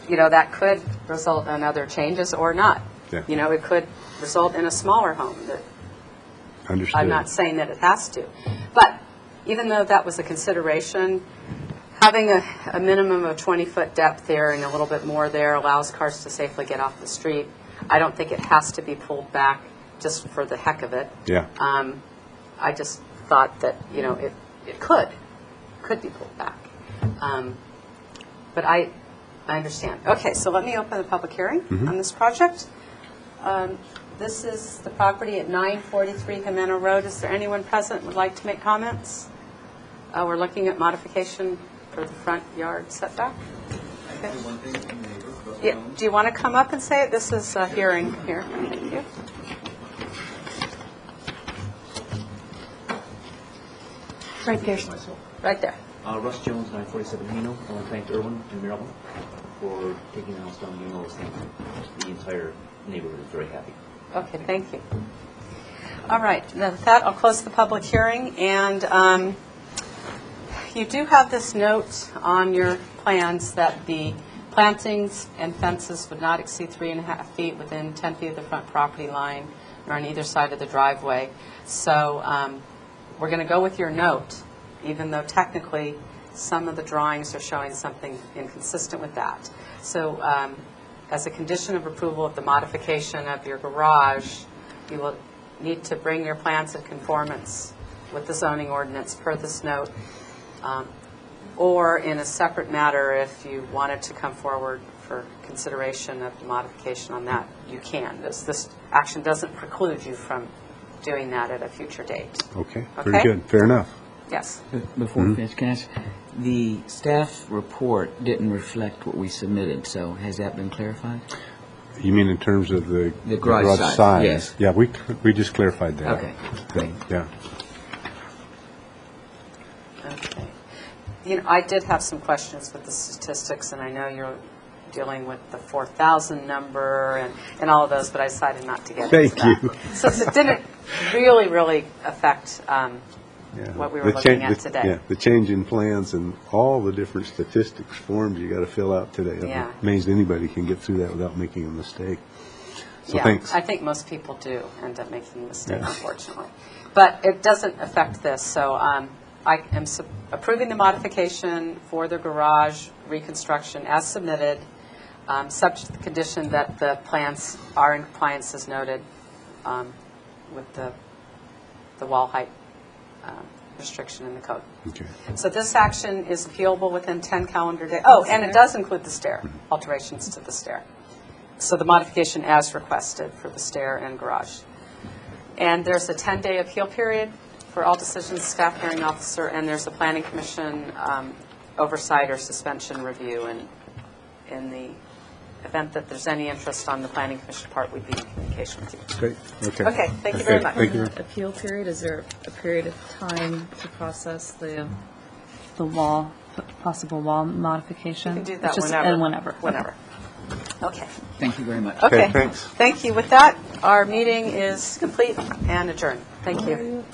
that could result in other changes or not. Yeah. It could result in a smaller home. understood. I'm not saying that it has to. But even though that was a consideration, having a minimum of 20-foot depth there and a little bit more there allows cars to safely get off the street. I don't think it has to be pulled back just for the heck of it. Yeah. I just thought that, it could be pulled back. But I understand. Okay, so let me open the public hearing on this project. This is the property at 943 Jimeno Road. Is there anyone present who would like to make comments? We're looking at modification for the front yard setback. Okay. Yeah. Do you want to come up and say it? This is a hearing here. Thank you. Right there. Right there. Russ Jones, 947 Hino. I want to thank Irwin and Marilyn for taking the house down and doing all those things. The entire neighborhood is very happy. Okay, thank you. All right, now with that, I'll close the public hearing, and you do have this note on your plans that the plantings and fences would not exceed 3.5 feet within 10 feet of the front property line or on either side of the driveway. So we're going to go with your note, even though technically some of the drawings are showing something inconsistent with that. So as a condition of approval of the modification of your garage, you will need to bring your plans in conformance with the zoning ordinance per this note, or in a separate matter, if you wanted to come forward for consideration of the modification on that, you can. This action doesn't preclude you from doing that at a future date. Okay, Okay? very good, fair enough. Yes. Before we finish, can I ask, the staff report didn't reflect what we submitted, so has that been clarified? You mean in terms of the garage size, size? yes. Yeah, we just clarified that. Okay, great. Yeah. Okay. You know, I did have some questions with the statistics, and I know you're dealing with the 4,000 number and all of those, but I decided not to get into that. Thank you. So it didn't really affect Yeah. what we were looking at today. Yeah, the change in plans and all the different statistics forms you got to fill out today. I'm Yeah. amazed anybody can get through that without making a mistake. So Yeah, thanks. I think most people do end up making a mistake, Yeah. unfortunately. But it doesn't affect this, so I am approving the modification for the garage reconstruction as submitted, subject to the condition that the plans are in compliance as noted with the wall height restriction in the code. Okay. So this action is appealable within 10 calendar days. Oh, and it does include the stair, alterations to the stair. So the modification as requested for the stair and garage. And there's a 10-day appeal period for all decisions, staff hearing officer, and there's a planning commission oversight or suspension review. And in the event that there's any interest on the planning commission part, we'd be in communication with you. Great. Okay. Okay, thank you very much. Thank you. Appeal period, is there a period of time to process the wall, possible wall modification? You can do that It's just- whenever. And whenever. Whenever. Okay. Thank you very much. Okay. thanks. Thank you. With that, our meeting is complete and adjourned. Thank you.